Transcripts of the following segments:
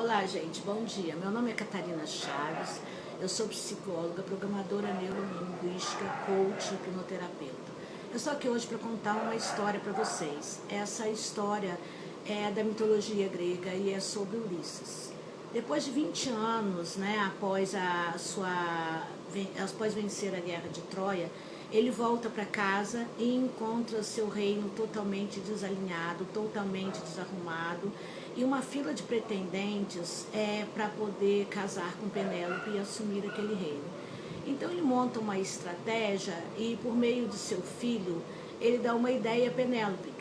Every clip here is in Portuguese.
Olá, gente, bom dia. Meu nome é Catarina Chaves, eu sou psicóloga, programadora neurolinguística, coach e hipnoterapeuta. Eu estou aqui hoje para contar uma história para vocês. Essa história é da mitologia grega e é sobre Ulisses. Depois de 20 anos, após vencer a guerra de Troia, ele volta para casa e encontra seu reino totalmente desalinhado, totalmente desarrumado e uma fila de pretendentes para poder casar com Penélope e assumir aquele reino. Então ele monta uma estratégia e, por meio de seu filho, ele dá uma ideia a Penélope,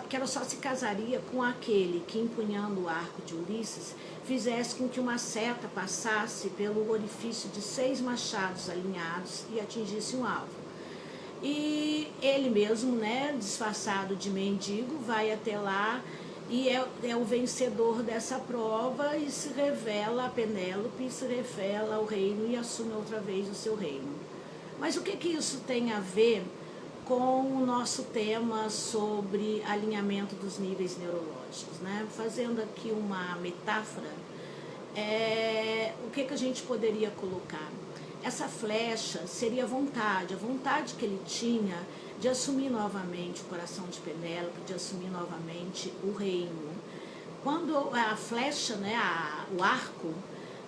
que ela só se casaria com aquele que, empunhando o arco de Ulisses, fizesse com que uma seta passasse pelo orifício de 6 machados alinhados e atingisse um alvo. E ele mesmo, disfarçado de mendigo, vai até lá e é o vencedor dessa prova e se revela a Penélope, se revela ao reino e assume outra vez o seu reino. Mas o que isso tem a ver com o nosso tema sobre alinhamento dos níveis neurológicos, né? Fazendo aqui uma metáfora, o que a gente poderia colocar? Essa flecha seria a vontade que ele tinha de assumir novamente o coração de Penélope, de assumir novamente o reino. Quando a flecha, o arco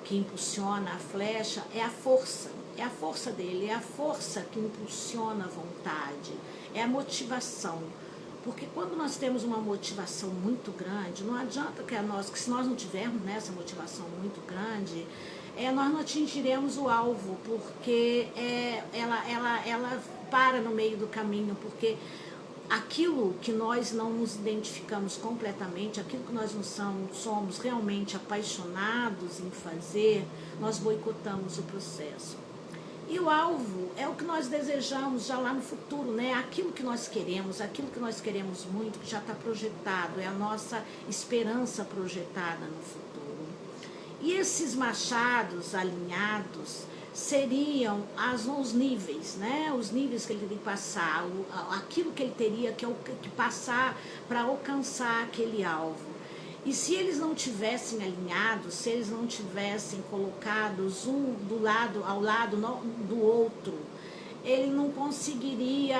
que impulsiona a flecha é a força dele, é a força que impulsiona a vontade, é a motivação. Porque quando nós temos uma motivação muito grande, não adianta que se nós não tivermos essa motivação muito grande, nós não atingiremos o alvo, porque ela para no meio do caminho, porque aquilo que nós não nos identificamos completamente, aquilo que nós não somos realmente apaixonados em fazer, nós boicotamos o processo. E o alvo é o que nós desejamos já lá no futuro, aquilo que nós queremos muito, que já está projetado, é a nossa esperança projetada no futuro. E esses machados alinhados seriam os níveis, os níveis que ele teria que passar, aquilo que ele teria que passar para alcançar aquele alvo. E se eles não tivessem alinhados, se eles não tivessem colocados um ao lado do outro, ele não conseguiria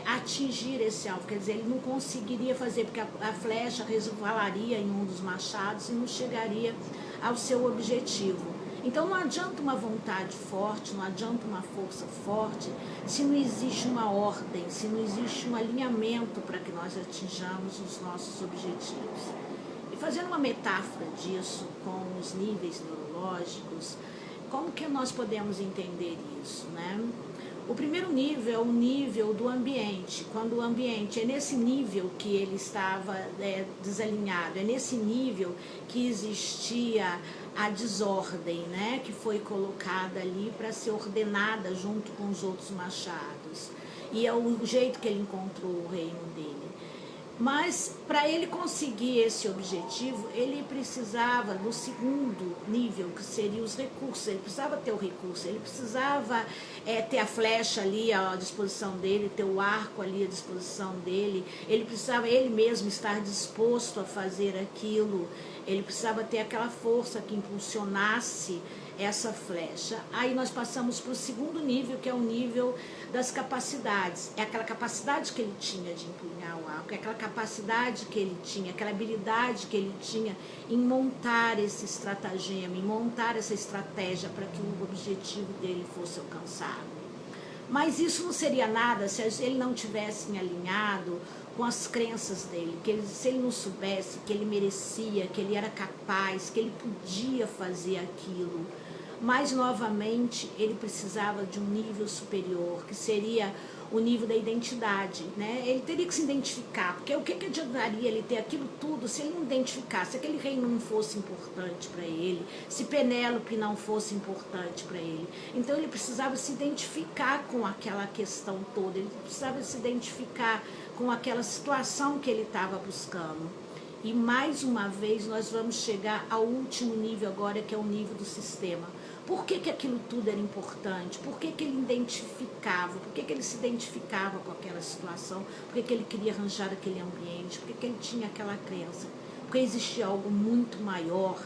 atingir esse alvo, quer dizer, ele não conseguiria fazer, porque a flecha resvalaria em um dos machados e não chegaria ao seu objetivo. Então não adianta uma vontade forte, não adianta uma força forte, se não existe uma ordem, se não existe um alinhamento para que nós atinjamos os nossos objetivos. E fazendo uma metáfora disso com os níveis neurológicos, como que nós podemos entender isso, O primeiro nível é o nível do ambiente, quando o ambiente é nesse nível que ele estava desalinhado, é nesse nível que existia a desordem, que foi colocada ali para ser ordenada junto com os outros machados. E é o jeito que ele encontrou o reino dele. Mas, para ele conseguir esse objetivo, ele precisava do segundo nível, que seria os recursos. Ele precisava ter o recurso, ele precisava ter a flecha ali à disposição dele, ter o arco ali à disposição dele. Ele precisava ele mesmo estar disposto a fazer aquilo. Ele precisava ter aquela força que impulsionasse essa flecha. Aí nós passamos para o segundo nível, que é o nível das capacidades. É aquela capacidade que ele tinha de empunhar o arco, é aquela capacidade que ele tinha, aquela habilidade que ele tinha em montar esse estratagema, em montar essa estratégia para que o objetivo dele fosse alcançado. Mas isso não seria nada se ele não tivesse alinhado com as crenças dele, se ele não soubesse que ele merecia, que ele era capaz, que ele podia fazer aquilo. Mas, novamente, ele precisava de um nível superior, que seria o nível da identidade, Ele teria que se identificar, porque o que adiantaria ele ter aquilo tudo se ele não identificasse, se aquele reino não fosse importante para ele, se Penélope não fosse importante para ele. Então, ele precisava se identificar com aquela questão toda, ele precisava se identificar com aquela situação que ele estava buscando. E, mais uma vez, nós vamos chegar ao último nível agora, que é o nível do sistema. Por que aquilo tudo era importante? Por que ele identificava? Por que ele se identificava com aquela situação? Por que ele queria arranjar aquele ambiente? Por que ele tinha aquela crença? Porque existia algo muito maior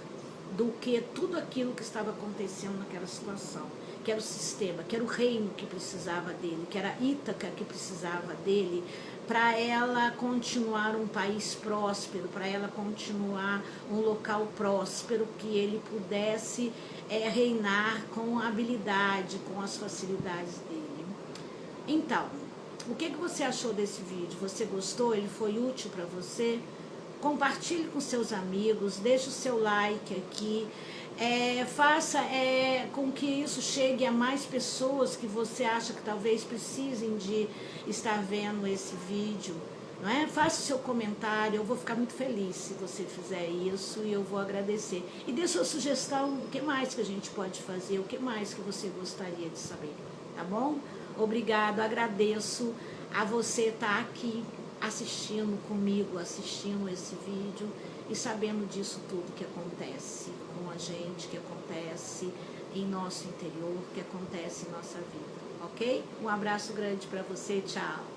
do que tudo aquilo que estava acontecendo naquela situação, que era o sistema, que era o reino que precisava dele, que era Ítaca que precisava dele, para ela continuar um país próspero, para ela continuar um local próspero, que ele pudesse reinar com habilidade, com as facilidades dele. Então, o que você achou desse vídeo? Você gostou? Ele foi útil para você? Compartilhe com seus amigos, deixe o seu like aqui, faça com que isso chegue a mais pessoas que você acha que talvez precisem de estar vendo esse vídeo, não é? Faça o seu comentário, eu vou ficar muito feliz se você fizer isso e eu vou agradecer. E dê sua sugestão, o que mais que a gente pode fazer, o que mais que você gostaria de saber, tá bom? Obrigado, agradeço a você estar aqui assistindo comigo, assistindo esse vídeo e sabendo disso tudo que acontece com a gente, que acontece em nosso interior, que acontece em nossa vida, ok? Um abraço grande para você, tchau!